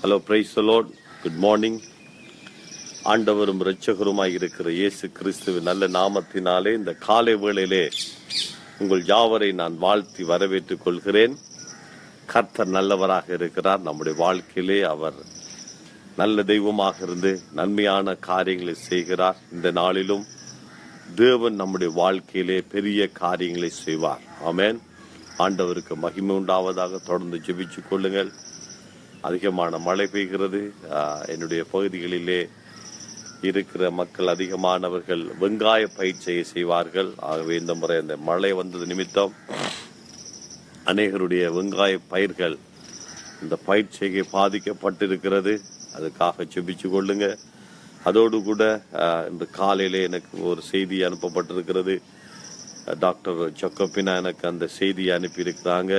Hello, praise the Lord. Good morning. ஆண்டவரும் இரட்சகருமாய் இருக்கிற இயேசு கிறிஸ்துவின் நல்ல நாமத்தினாலே இந்த காலை வேளையிலே உங்கள் யாவரை நான் வாழ்த்தி வரவேற்றுக் கொள்கிறேன். கர்த்தர் நல்லவராக இருக்கிறார். நம்முடைய வாழ்க்கையிலே அவர் நல்ல தெய்வமாக இருந்து நன்மையான காரியங்களை செய்கிறார். இந்த நாளிலும் தேவன் நம்முடைய வாழ்க்கையிலே பெரிய காரியங்களை செய்வார். ஆமென். ஆண்டவருக்கு மகிமை உண்டாவதாக. தொடர்ந்து ஜெபிச்சு கொள்ளுங்கள். அதிகமான மழை பெய்கிறது. என்னுடைய பகுதிகளிலே இருக்கிற மக்கள் அதிகமானவர்கள் வெங்காய பயிற்சியை செய்வார்கள். ஆகவே இந்த முறை இந்த மழை வந்தது நிமித்தம் அநேகருடைய வெங்காய பயிர்கள் இந்த பயிற்சியை பாதிக்கப்பட்டிருக்கிறது. அதுக்காக ஜெபிச்சு கொள்ளுங்க. அதோடு கூட இன்று காலையிலே எனக்கு ஒரு செய்தி அனுப்பப்பட்டிருக்கிறது. டாக்டர் ஜக்கோபினா எனக்கு அந்த செய்தியை அனுப்பியிருக்கிறாங்க.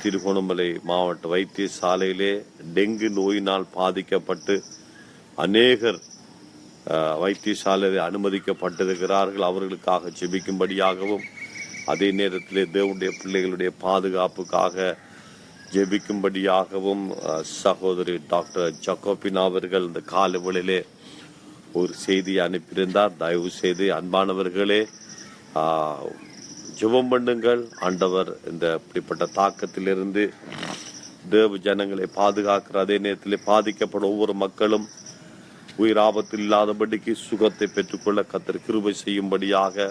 திருகோணமலை மாவட்ட வைத்தியசாலையிலே டெங்கு நோயினால் பாதிக்கப்பட்டு அநேகர் வைத்தியசாலையில் அனுமதிக்கப்பட்டிருக்கிறார்கள். அவர்களுக்காக ஜெபிக்கும்படியாகவும் அதே நேரத்திலே தேவனுடைய பிள்ளைகளுடைய பாதுகாப்புக்காக ஜெபிக்கும்படியாகவும் சகோதரி டாக்டர் ஜக்கோபினா அவர்கள் இந்த காலவெளியிலே ஒரு செய்தியை அனுப்பியிருந்தார். தயவு செய்து அன்பானவர்களே ஜெபம் பண்ணுங்கள். ஆண்டவர் இந்த இப்படிப்பட்ட தாக்கத்திலிருந்து தேவ ஜனங்களை பாதுகாக்கிற அதே நேரத்தில் பாதிக்கப்படும் ஒவ்வொரு மக்களும் உயிர் ஆபத்தில் இல்லாதபடிக்கு சுகத்தை பெற்றுக்கொள்ள கர்த்தர் கிருபை செய்யும்படியாக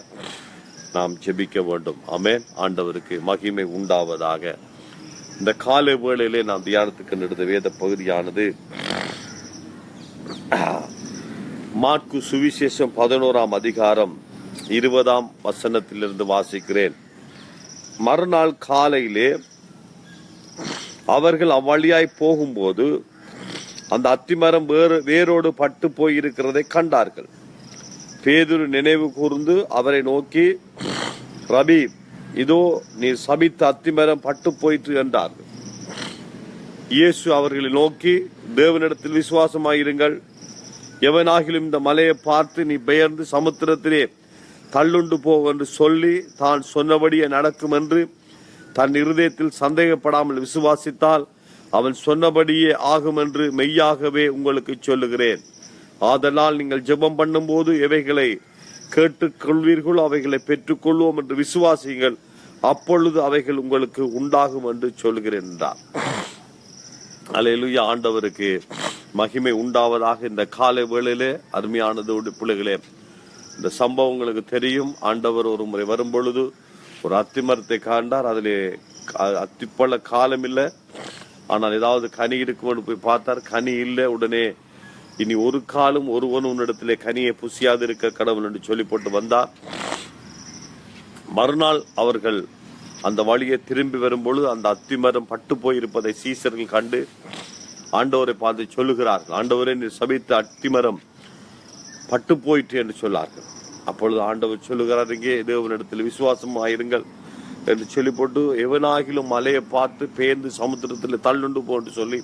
நாம் ஜெபிக்க வேண்டும். ஆமென். ஆண்டவருக்கு மகிமை உண்டாவதாக. இந்த காலை வேளையிலே நாம் தியானத்துக்கு எடுத்த வேத பகுதியானது மாற்கு சுவிசேஷம் 11ஆம் அதிகாரம் 20ஆம் வசனத்திலிருந்து வாசிக்கிறேன். மறுநாள் காலையிலே அவர்கள் அவ்வழியாய் போகும்போது அந்த அத்திமரம் வேரோடு பட்டு போயிருக்கிறதை கண்டார்கள். பேதுரு நினைவு கூர்ந்து அவரை நோக்கி, ரபி, இதோ நீர் சபித்த அத்திமரம் பட்டு போயிற்று என்றார்கள். இயேசு அவர்களை நோக்கி, தேவனிடத்தில் விசுவாசமாயிருங்கள். எவனாகிலும் இந்த மலையை பார்த்து நீ பெயர்ந்து சமுத்திரத்திலே தள்ளுண்டு போக என்று சொல்லி தான் சொன்னபடியே நடக்கும் என்று தன் இருதயத்தில் சந்தேகப்படாமல் விசுவாசித்தால் அவன் சொன்னபடியே ஆகும் என்று மெய்யாகவே உங்களுக்கு சொல்லுகிறேன். ஆதலால் நீங்கள் ஜெபம் பண்ணும் போது எவைகளை கேட்டுக்கொள்வீர்களோ அவைகளை பெற்றுக்கொள்வோம் என்று விசுவாசியுங்கள். அப்பொழுது அவைகள் உங்களுக்கு உண்டாகும் என்று சொல்லுகிறேன் என்றார். அல்லேலூயா. ஆண்டவருக்கு மகிமை உண்டாவதாக. இந்த காலை வேளையிலே அருமையானதோடு பிள்ளைகளே, இந்த சம்பவங்களுக்கு தெரியும். ஆண்டவர் ஒரு முறை வரும் பொழுது ஒரு அத்திமரத்தை காண்டார். அதிலே அத்திப்பழ காலம் இல்லை, ஆனால் ஏதாவது கனி இருக்கும்னு போய் பார்த்தார். கனி இல்லை. உடனே இனி ஒரு காலம் ஒருவன் உன்னிடத்திலே கனியை புசியாது இருக்க கடவுள் என்று சொல்லி போட்டு வந்தார். மறுநாள் அவர்கள் அந்த வழியை திரும்பி வரும்பொழுது அந்த அத்திமரம் பட்டு போயிருப்பதை சீசர்கள் கண்டு ஆண்டவரை பார்த்து சொல்லுகிறார்கள், ஆண்டவரே நீர் சபித்த அத்திமரம் பட்டு போயிற்று என்று சொல்லார்கள். அப்பொழுது ஆண்டவர் சொல்லுகிறார், இங்கே தேவனிடத்தில் விசுவாசம் ஆயிருங்கள் என்று சொல்லி போட்டு எவனாகிலும் மலையை பார்த்து பேர்ந்து சமுத்திரத்தில் தள்ளுண்டு போன்று சொல்லி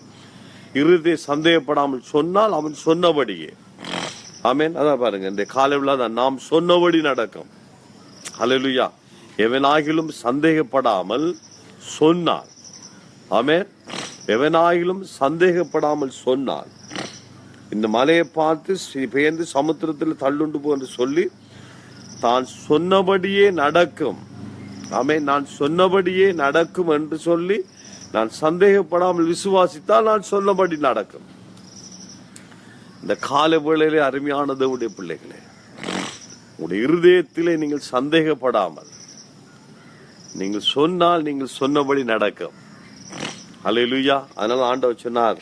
இறுதி சந்தேகப்படாமல் சொன்னால் அவன் சொன்னபடியே. ஆமென். அதான் பாருங்க, இந்த காலையில் தான் நாம் சொன்னபடி நடக்கும். அல்லேலூயா. எவனாகிலும் சந்தேகப்படாமல் சொன்னார். ஆமென். எவனாகிலும் சந்தேகப்படாமல் சொன்னார், இந்த மலையை பார்த்து பெயர்ந்து சமுத்திரத்தில் தள்ளுண்டு போ என்று சொல்லி தான் சொன்னபடியே நடக்கும். ஆமென். நான் சொன்னபடியே நடக்கும் என்று சொல்லி நான் சந்தேகப்படாமல் விசுவாசித்தால் நான் சொன்னபடி நடக்கும். இந்த கால வேளையிலே அருமையானது உடைய பிள்ளைகளே, உங்களுடைய இருதயத்திலே நீங்கள் சந்தேகப்படாமல் நீங்கள் சொன்னால் நீங்கள் சொன்னபடி நடக்கும். அல்லேலூயா. அதனால ஆண்டவர் சொன்னார்,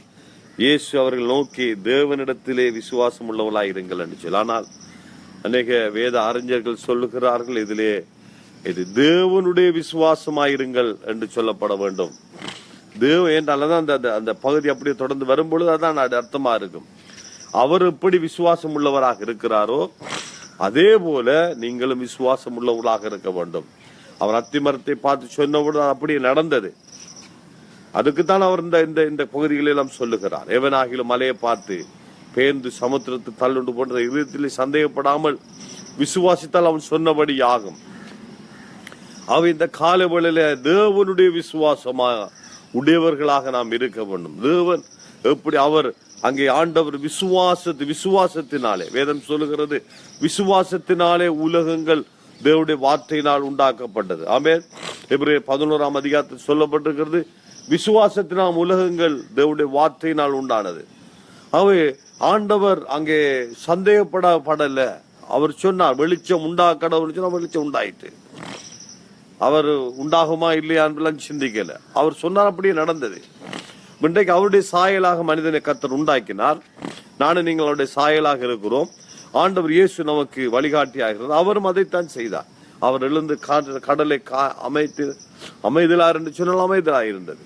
இயேசு அவர்கள் நோக்கி தேவனிடத்திலே விசுவாசம் உள்ளவர்களாய் இருங்கள் என்று சொல்லி. ஆனால் அநேக வேத அறிஞர்கள் சொல்லுகிறார்கள், இதிலே இது தேவனுடைய விசுவாசமாயிருங்கள் என்று சொல்லப்பட வேண்டும். தேவன் என்றால்தான் அந்த பகுதி அப்படியே தொடர்ந்து வரும்பொழுது அதான் அது அர்த்தமா இருக்கும். அவர் எப்படி விசுவாசம் உள்ளவராக இருக்கிறாரோ அதே போல நீங்களும் விசுவாசம் உள்ளவர்களாக இருக்க வேண்டும். அவர் அத்திமரத்தை பார்த்து சொன்னவுடன் அப்படியே நடந்தது. அதுக்குத்தான் அவர் இந்த பகுதிகளை எல்லாம் சொல்லுகிறார். எவனாகிலும் மலையை பார்த்து பேர்ந்து சமுத்திரத்தை தள்ளுண்டு போன்ற இதயத்திலே சந்தேகப்படாமல் விசுவாசித்தால் அவன் சொன்னபடி ஆகும். அவ இந்த காலவெளியில தேவனுடைய விசுவாசமாக உடையவர்களாக நாம் இருக்க வேண்டும். தேவன் எப்படி அவர் அங்கே ஆண்டவர் விசுவாசத்தினாலே, வேதம் சொல்லுகிறது விசுவாசத்தினாலே உலகங்கள் தேவனுடைய வார்த்தையினால் உண்டாக்கப்பட்டது. ஆமென். எபிரேயர் 11ஆம் அதிகாரத்தில் சொல்லப்பட்டிருக்கிறது, விசுவாசத்தினால் உலகங்கள் தேவனுடைய வார்த்தையினால் உண்டானது. அவை ஆண்டவர் அங்கே சந்தேகப்படல. அவர் சொன்னார் வெளிச்சம் கடவுள் சொன்னா வெளிச்சம் உண்டாயிட்டு. அவர் உண்டாகுமா இல்லையா என்பதெல்லாம் சிந்திக்கல. அவர் சொன்னார், அப்படியே நடந்தது. இன்றைக்கு அவருடைய சாயலாக மனிதனை கர்த்தர் உண்டாக்கினார். நானும் நீங்கள் அவருடைய சாயலாக இருக்கிறோம். ஆண்டவர் இயேசு நமக்கு வழிகாட்டி ஆகிறது. அவரும் அதைத்தான் செய்தார். அவர் எழுந்து கடலை அமைதலார் என்று சொன்னால் அமைதலாக இருந்தது.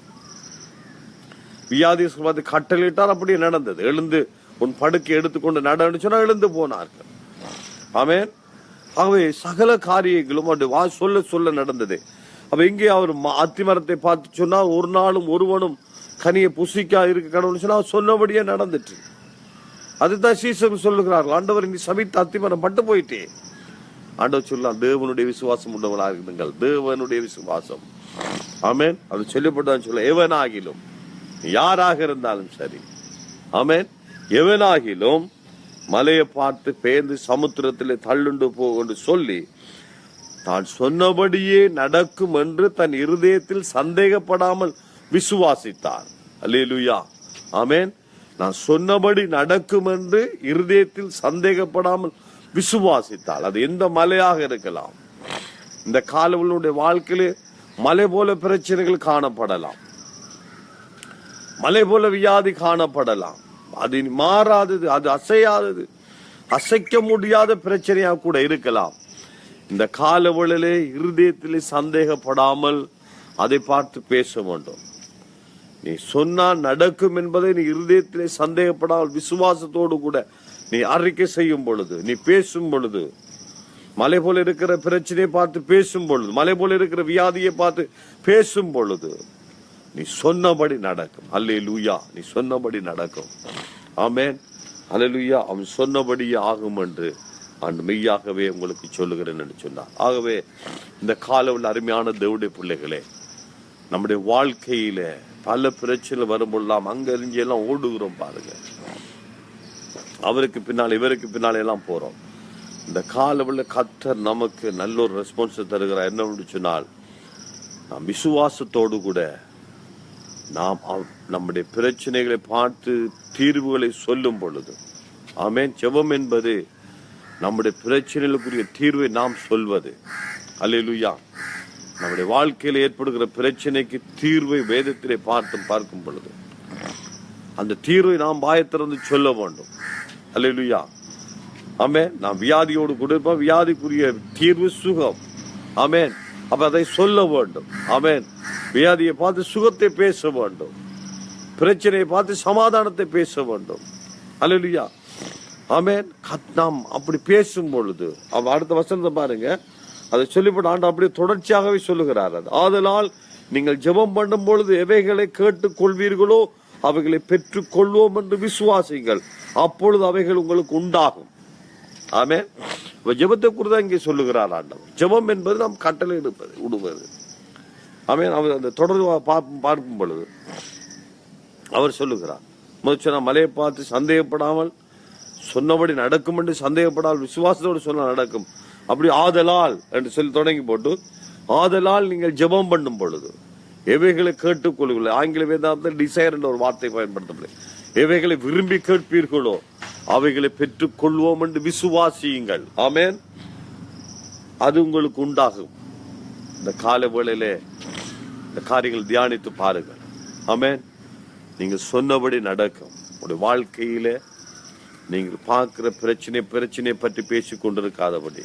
வியாதி பார்த்து கட்டளையிட்டார், அப்படியே நடந்தது. எழுந்து உன் படுக்கை எடுத்துக்கொண்டு நடன்னு சொன்னா எழுந்து போனார்கள். ஆமென். ஆகவே சகல காரியங்களும் சொல்ல சொல்ல நடந்தது. அப்ப இங்கே அவர் அத்திமரத்தை பார்த்து சொன்னா, ஒரு நாளும் ஒருவனும் கனியை புசிக்கா இருக்க கடவுள் சொன்னா சொன்னபடியே நடந்துட்டு. அதுதான் சீசர் சொல்லுகிறார்கள், ஆண்டவர் நீ சபித்த அத்திமரம் பட்டு போயிட்டே. ஆண்டவர் சொல்லலாம், தேவனுடைய விசுவாசம் உள்ளவனாக இருங்கள், தேவனுடைய விசுவாசம். ஆமென். அது சொல்லப்பட்டதான் சொல்ல, எவனாகிலும் யாராக இருந்தாலும் சரி, ஆமென், எவனாகிலும் மலையை பார்த்து பேர்ந்து சமுத்திரத்திலே தள்ளுண்டு போக சொல்லி தான் சொன்னபடியே நடக்கும் என்று தன் இருதயத்தில் சந்தேகப்படாமல் விசுவாசித்தார். அல்லேலூயா. ஆமென். நான் சொன்னபடி நடக்கும் என்று இருதயத்தில் சந்தேகப்படாமல் விசுவாசித்தால், அது எந்த மலையாக இருக்கலாம். இந்த காலவளுடைய வாழ்க்கையிலே மலை போல பிரச்சனைகள் காணப்படலாம், மலை போல வியாதி காணப்படலாம். அது மாறாதது, அது அசையாதது, அசைக்க முடியாத பிரச்சனையா கூட இருக்கலாம். இந்த காலவளிலே இருதயத்திலே சந்தேகப்படாமல் அதை பார்த்து பேச வேண்டும். நீ சொன்னால் நடக்கும் என்பதை நீ இருதயத்திலே சந்தேகப்படாமல் விசுவாசத்தோடு கூட நீ அறிக்கை செய்யும் பொழுது, நீ பேசும் பொழுது, மலை போல இருக்கிற பிரச்சனையை பார்த்து பேசும் பொழுது, மலை போல இருக்கிற வியாதியை பார்த்து பேசும் பொழுது, நீ சொன்னபடி நடக்கும். அல்லேலூயா. நீ சொன்னபடி நடக்கும். ஆமென். அல்லேலூயா. அவன் சொன்னபடியே ஆகும் என்று நான் மெய்யாகவே உங்களுக்கு சொல்லுகிறேன் என்று சொன்னார். ஆகவே இந்த காலவில் அருமையான தேவனுடைய பிள்ளைகளே, நம்முடைய வாழ்க்கையில பல பிரச்சனை வரும்போதெல்லாம் அங்க எல்லாம் ஓடுகிறோம் பாருங்க. அவருக்கு பின்னால் இவருக்கு பின்னால எல்லாம் போறோம். இந்த காலவில் கர்த்தர் நமக்கு நல்ல ஒரு ரெஸ்பான்ஸ் தருகிறார். என்ன சொன்னால், நாம் விசுவாசத்தோடு கூட நாம் நம்முடைய பிரச்சனைகளை பார்த்து தீர்வுகளை சொல்லும் பொழுது, ஆமென், ஜெபம் என்பது நம்முடைய பிரச்சனைகளுக்குரிய தீர்வை நாம் சொல்வது. அல்லேலூயா. நம்முடைய வாழ்க்கையில் ஏற்படுகிற பிரச்சனைக்கு தீர்வை வேதத்திலே பார்க்கும் பொழுது அந்த தீர்வை நாம் வாயத்திறந்து சொல்ல வேண்டும். அல்லேலூயா. ஆமென். நாம் வியாதியோடு கொடுப்ப வியாதிக்குரிய தீர்வு சுகம். ஆமென். அப்ப அதை சொல்ல வேண்டும். ஆமென். வியாதியை பார்த்து சுகத்தை பேச வேண்டும், பிரச்சனையை பார்த்து சமாதானத்தை பேச வேண்டும். அல்லேலூயா. ஆமென். நாம் அப்படி பேசும் பொழுது அடுத்த வசனத்தை பாருங்க, அதை சொல்லிவிட்டு ஆண்டு அப்படியே தொடர்ச்சியாகவே சொல்லுகிறார். ஆதலால் நீங்கள் ஜெபம் பண்ணும் பொழுது எவைகளை கேட்டுக் கொள்வீர்களோ அவைகளை பெற்றுக் கொள்வோம் என்று விசுவாசிங்கள், அப்பொழுது அவைகள் உங்களுக்கு உண்டாகும். ஆமென். ஜெபத்தை குறித்து இங்கே சொல்லுகிறார் ஆண்டவர். ஜெபம் என்பது நாம் கட்டளை எடுப்பது, விடுவது. ஆமென். அவர் அந்த தொடர்ந்து பார்க்கும் பொழுது அவர் சொல்லுகிறார், முதல் மலையை பார்த்து சந்தேகப்படாமல் சொன்னபடி நடக்கும் என்று சந்தேகப்படாமல் விசுவாசத்தோடு சொன்ன நடக்கும். அப்படி ஆதலால் என்று சொல்லி தொடங்கி போட்டு, ஆதலால் நீங்கள் ஜெபம் பண்ணும் பொழுது எவைகளை கேட்டுக்கொள்ளுங்கள். ஆங்கில வேதாந்தத்தில் டிசைர் என்ற ஒரு வார்த்தை பயன்படுத்தப்படும். எவைகளை விரும்பி கேட்பீர்களோ அவைகளை பெற்றுக் கொள்வோம் என்று விசுவாசியுங்கள். ஆமென். அது உங்களுக்கு உண்டாகும். இந்த கால வேளையிலே இந்த காரியங்கள் தியானித்து பாருங்கள். ஆமென். நீங்கள் சொன்னபடி நடக்கும். உங்களுடைய வாழ்க்கையில நீங்கள் பார்க்கிற பிரச்சனை பற்றி பேசிக் கொண்டிருக்காதபடி,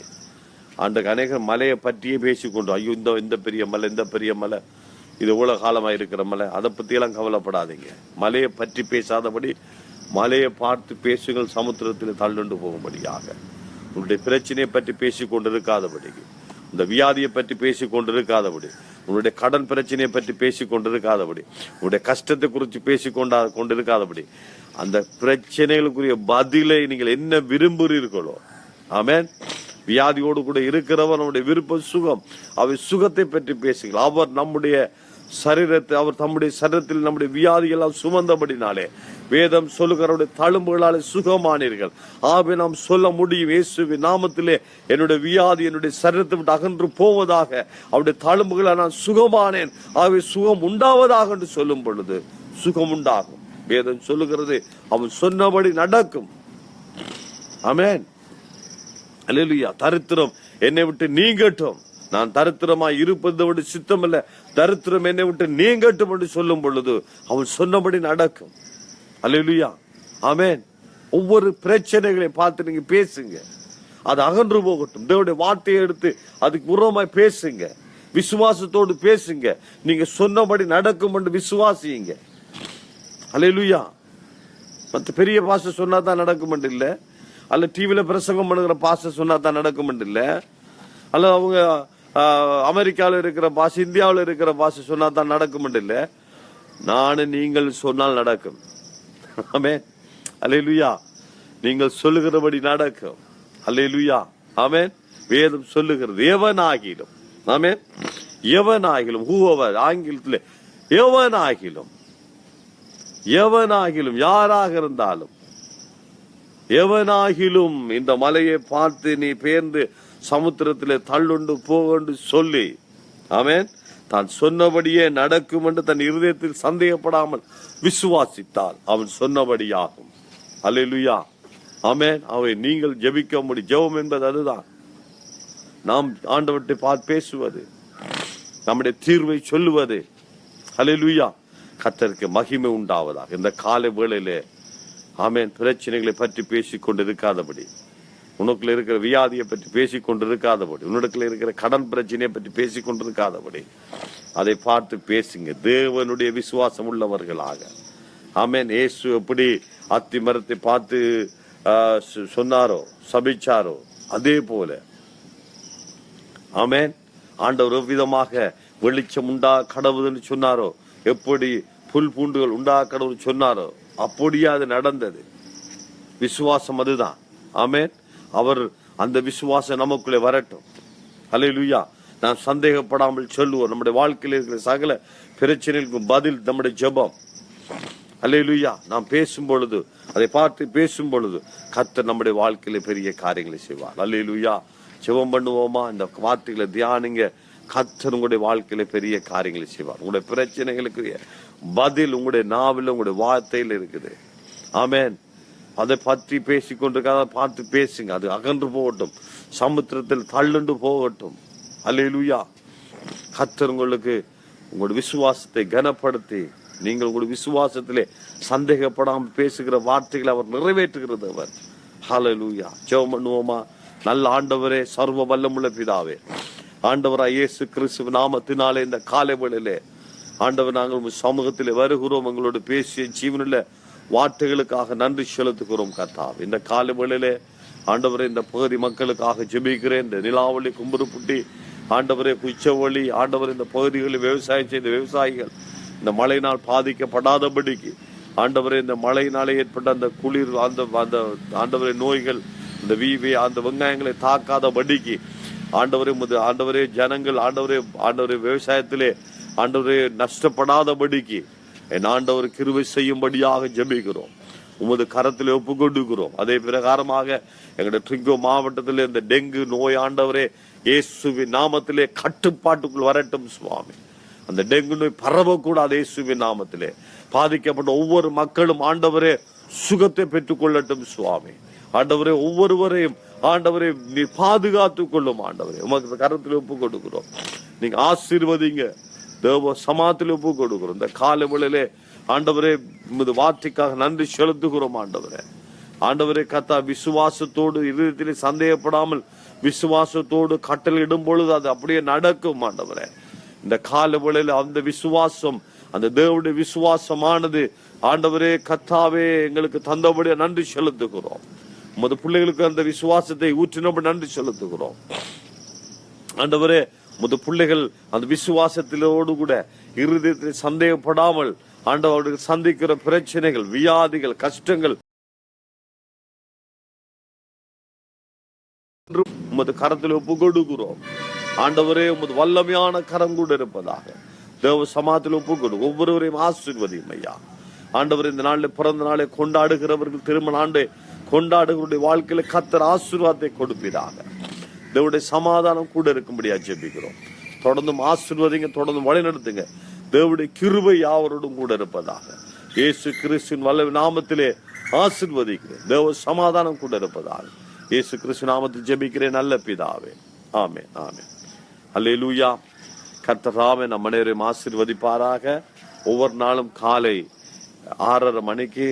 அன்றைக்கு அநேக மலையை பற்றியே பேசிக்கொண்டு, ஐயோ இந்த பெரிய மலை, இந்த பெரிய மலை, இது எவ்வளவு காலமா இருக்கிற மலை, அதை பத்தி எல்லாம் கவலைப்படாதீங்க. மலையை பற்றி பேசாதபடி மலையை பார்த்து பேசுங்கள், சமுத்திரத்தில் தள்ளுண்டு போகும்படியாக. உங்களுடைய பிரச்சனையை பற்றி பேசிக் கொண்டிருக்காதபடிக்கு, இந்த வியாதியை பற்றி பேசிக் கொண்டிருக்காதபடி, உங்களுடைய கடன் பிரச்சனையை பற்றி பேசிக் கொண்டிருக்காதபடி, உங்களுடைய கஷ்டத்தை குறித்து பேசிக் கொண்டிருக்காதபடி, அந்த பிரச்சனைகளுக்குரிய பதிலை நீங்கள் என்ன விரும்புகிறீர்களோ, ஆமென். வியாதியோடு கூட இருக்கிறவர் நம்முடைய விருப்பம் சுகம், அவை சுகத்தை பற்றி பேசுங்கள். அவர் நம்முடைய சரீரத்தை, அவர் தம்முடைய சரீரத்தில் நம்முடைய வியாதிகளால் சுமந்தபடினாலே வேதம் சொல்லுகிறவருடைய தழும்புகளாலே சுகமானீர்கள். ஆகவே நாம் சொல்ல முடியும், இயேசுவின் நாமத்திலே என்னுடைய வியாதி என்னுடைய சரீரத்தை விட்டு அகன்று போவதாக, அவருடைய தழும்புகளால் நான் சுகமானேன், ஆகவே சுகம் உண்டாவதாக என்று சொல்லும் பொழுது சுகம் உண்டாகும். வேதம் சொல்லுகிறது அவன் சொன்னபடி நடக்கும். ஆமென். அல்லேலூயா. தரித்திரம் என்னை விட்டு நீங்கட்டும், நான் தரித்திரமாய் இருப்பதை விட சித்தமல்ல, தரித்திரம் என்னை விட்டு நீங்கட்டும் என்று சொல்லும் பொழுது அவன் சொன்னபடி நடக்கும். அல்லேலூயா. ஆமென். ஒவ்வொரு பிரச்சனைகளை பார்த்து நீங்க பேசுங்க, அது அகன்று போகட்டும். தேவனுடைய வார்த்தையை எடுத்து அதுக்கு உரமாய் பேசுங்க, விசுவாசத்தோடு பேசுங்க. நீங்க சொன்னபடி நடக்கும் என்று விசுவாசியுங்க. அல்லேலூயா. மற்ற பெரிய பாஸ்டர் சொன்னா தான் நடக்கும் என்று இல்ல, அல்ல டிவியில பிரசங்கம் பண்ணுகிற பாஸ்டர் சொன்னா தான் நடக்கும் என்று இல்ல, அல்ல அவங்க அமெரிக்காவில் இருக்கிற பாஷை இந்தியாவில் இருக்கிற பாஷை சொன்னா தான் நடக்கும் என்று இல்ல, நானும் நீங்கள் சொன்னால் நடக்கும். ஆமென். அல்லேலூயா. நீங்கள் சொல்லுகிறபடி நடக்கும். அல்லேலூயா. ஆமென். வேதம் சொல்லுகிறது எவனாகிலும், ஆமென், எவனாகிலும், ஹூவர் ஆங்கிலத்தில் எவனாகிலும், எவனாகிலும் யாராக இருந்தாலும், எவனாகிலும் இந்த மலையை பார்த்து நீ பேர்ந்து சமுத்திரத்திலே தள்ளுண்டு போகண்டு சொல்லி, ஆமென், தான் சொன்னபடியே நடக்கும் என்று தன் இருதயத்தில் சந்தேகப்படாமல் விசுவாசித்தால் அவன் சொன்னபடியாகும். அல்லேலூயா. ஆமென். அவை நீங்கள் ஜெபிக்க முடியும். ஜெபம் என்பது அதுதான். நாம் ஆண்டவரை பார்த்து பேசுவது, நம்முடைய தீர்வை சொல்லுவது. அல்லேலூயா. கர்த்தருக்கு மகிமை உண்டாவதாக. இந்த காலை வேளையிலே ஆமென், பிரச்சனைகளை பற்றி பேசிக் கொண்டிருக்காதபடி, உனக்குள்ள இருக்கிற வியாதியை பற்றி பேசிக் கொண்டிருக்காதபடி, உன்னிடத்துல இருக்கிற கடன் பிரச்சனையை பற்றி பேசிக் கொண்டிருக்காதபடி அதை பார்த்து பேசுங்க. தேவனுடைய விசுவாசம் உள்ளவர்களாக. ஆமென். இயேசு எப்படி அத்தி மரத்தை பார்த்து சொன்னாரோ, சபிச்சாரோ, அதே போல ஆமென், ஆண்டவர் எவ்விதமாக வெளிச்சம் உண்டா கடவுள்னு சொன்னாரோ, எப்படி புல் பூண்டுகள் உண்டா கடவுள் சொன்னாரோ, அப்படியே அது நடந்தது. விசுவாசம் அதுதான். ஆமென். அவர் அந்த விசுவாசம் நமக்குள்ளே வரட்டும். அல்லேலூயா. நாம் சந்தேகப்படாமல் சொல்லுவோம். நம்முடைய வாழ்க்கையில் இருக்கிற சகல பிரச்சனைகளுக்கும் பதில் நம்முடைய ஜெபம். அல்லேலூயா. நாம் பேசும் பொழுது, அதை பார்த்து பேசும் பொழுது கர்த்தர் நம்முடைய வாழ்க்கையில பெரிய காரியங்களை செய்வார். அல்லேலூயா. ஜெபம் பண்ணுவோமா? இந்த வார்த்தைகளை தியானிங்க. கர்த்தர் உங்களுடைய வாழ்க்கையில பெரிய காரியங்களை செய்வார். உங்களுடைய பிரச்சனைகளுக்கு பதில் உங்களுடைய நாவில், உங்களுடைய வார்த்தையில் இருக்குது. ஆமென். அதை பற்றி பேசிக்கொண்டிருக்காத பார்த்து பேசுங்க. அது அகன்று போகட்டும், சமுத்திரத்தில் தள்ளுண்டு போகட்டும். அல்லேலூயா. கர்த்தர் உங்களுக்கு உங்களுடைய விசுவாசத்தை கனப்படுத்தி, நீங்கள் உங்களுடைய விசுவாசத்திலே சந்தேகப்படாமல் பேசுகிற வார்த்தைகளை அவர் நிறைவேற்றுகிறது. அவர் ஹல்லேலூயா. ஜெபம் பண்ணுவோமா? நல்ல ஆண்டவரே, சர்வ வல்லமுள்ள பிதாவே, ஆண்டவராய் இயேசு கிறிஸ்து நாமத்தினாலே இந்த காலை வேளையிலே ஆண்டவர் நாங்கள் உங்கள் சமூகத்திலே வருகிறோம். எங்களோடு பேசிய ஜீவனுள்ள வார்த்தைகளுக்காக நன்றி செலுத்துகிறோம். கர்த்தாவே, இந்த காலை வேளையிலே ஆண்டவரே இந்த பகுதி மக்களுக்காக ஜெபிக்கிறேன். இந்த நிலாவளி, கும்புருப்புட்டி, ஆண்டவரே குச்சவழி, ஆண்டவர் இந்த பகுதிகளில் விவசாயம் செய்த விவசாயிகள் இந்த மழையினால் பாதிக்கப்படாதபடிக்கு, ஆண்டவரே இந்த மழையினாலே ஏற்பட்ட அந்த குளிர், அந்த ஆண்டவரே நோய்கள், இந்த அந்த வெங்காயங்களை தாக்காதபடிக்கு ஆண்டவரே ஆண்டவரே ஜனங்கள் ஆண்டவரே விவசாயத்திலே ஆண்டவரே நஷ்டப்படாதபடிக்கு என் ஆண்டவர் கிருபை செய்யும்படியாக ஜெபிக்கிறோம். உமது கரத்திலே ஒப்பு கொடுக்கிறோம். அதே பிரகாரமாக எங்களுடைய ட்ரிங்கோ மாவட்டத்திலே இந்த டெங்கு நோய் ஆண்டவரே இயேசுவின் நாமத்திலே கட்டுப்பாட்டுக்குள் வரட்டும் சுவாமி. அந்த டெங்கு நோய் பரவக்கூடாது. இயேசுவின் நாமத்திலே பாதிக்கப்பட்ட ஒவ்வொரு மக்களும் ஆண்டவரே சுகத்தை பெற்றுக் கொள்ளட்டும் சுவாமி. ஆண்டவரே ஒவ்வொருவரையும் ஆண்டவரை நீ பாதுகாத்துக் கொள்ளும். ஆண்டவரே உமக்கு கரத்தில் ஒப்பு கொடுக்கிறோம். நீங்க ஆசீர்வதிங்க. தேவ சமாத்தில் ஒப்பு கொடுக்கிறோம். இந்த காலை வேளையிலே ஆண்டவரே உமது வார்த்தைக்காக நன்றி செலுத்துகிறோம். ஆண்டவரே கர்த்தா, விசுவாசத்தோடு இருதயத்திலே சந்தேகப்படாமல் விசுவாசத்தோடு கட்டளையிடும் பொழுது அது அப்படியே நடக்கும். ஆண்டவரே இந்த காலை வேளையில அந்த விசுவாசம், அந்த தேவனுடைய விசுவாசமானது ஆண்டவரே கர்த்தாவே எங்களுக்கு தந்தபடியே நன்றி செலுத்துகிறோம். உமது பிள்ளைகளுக்கு அந்த விசுவாசத்தை ஊற்றினபடி நன்றி செலுத்துகிறோம். ஆண்டவரே உமது பிள்ளைகள் அந்த விசுவாசத்திலோடு கூட இருதயத்தில் சந்தேகப்படாமல் ஆண்டவர்களுக்கு சந்திக்கிற பிரச்சனைகள், வியாதிகள், கஷ்டங்கள் உமது கரத்தில் ஒப்பு கொடுக்கிறோம். ஆண்டவரே உமது வல்லமையான கரம் கூட இருப்பதாக தேவ சமாத்தில் ஒப்பு கொடு. ஒவ்வொருவரையும் ஆசீர்வதியும் ஐயா. ஆண்டவர் இந்த நாளில் பிறந்த நாளை கொண்டாடுகிறவர்கள், திருமண ஆண்டை கொண்டாடுகிறவருடைய வாழ்க்கையில கர்த்தர் ஆசீர்வாதத்தை கொடுப்பீராக. தேவனுடைய சமாதானம் கூட இருக்கும்படியா ஜெபிக்கிறோம். தொடர்ந்து ஆசீர்வதிங்க, தொடர்ந்து வழிநடத்துங்க. தேவனுடைய கிருபை யாவரோடும் கூட இருப்பதாக. இயேசு கிறிஸ்துவின் வல்ல நாமத்திலே ஆசீர்வதிக்கிறேன். தேவ சமாதானம் கூட இருப்பதாக. இயேசு கிறிஸ்து நாமத்தில் ஜெபிக்கிறேன் நல்ல பிதாவே. ஆமென், ஆமென். அல்லேலூயா. கர்த்தராவே நம் அனைவரையும் ஆசீர்வதிப்பாராக. ஒவ்வொரு நாளும் காலை 6:30 மணிக்கு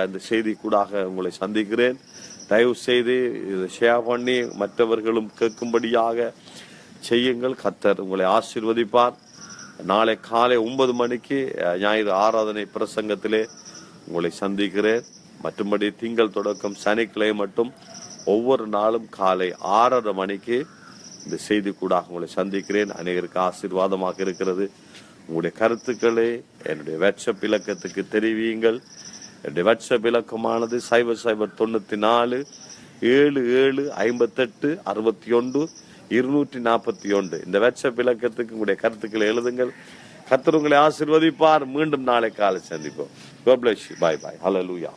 இந்த செய்தி கூடாக உங்களை சந்திக்கிறேன். தயவு செய்து இதை ஷேர் பண்ணி மற்றவர்களும் கேட்கும்படியாக செய்யுங்கள். கர்த்தர் உங்களை ஆசீர்வதிப்பார். நாளை காலை 9 மணிக்கு ஞாயிறு ஆராதனை பிரசங்கத்திலே உங்களை சந்திக்கிறேன். மற்றும்படி திங்கள் தொடக்கம் சனிக்கிழமை மட்டும் ஒவ்வொரு நாளும் காலை 6:30 மணிக்கு இந்த செய்தி கூடாக உங்களை சந்திக்கிறேன். அநேகருக்கு ஆசீர்வாதமாக இருக்கிறது. உங்களுடைய கருத்துக்களை என்னுடைய வாட்ஸ்அப் இலக்கத்துக்கு தெரிவியுங்கள். என்னுடைய வாட்ஸ்அப் இலக்கமானது 0094 77 58 61 241. இந்த வாட்ஸ்அப் இலக்கத்துக்கு உங்களுடைய கருத்துக்களை எழுதுங்கள். கர்த்தர் உங்களை ஆசீர்வதிப்பார். மீண்டும் நாளை காலை சந்திப்போம். God bless you. Bye bye. Hallelujah.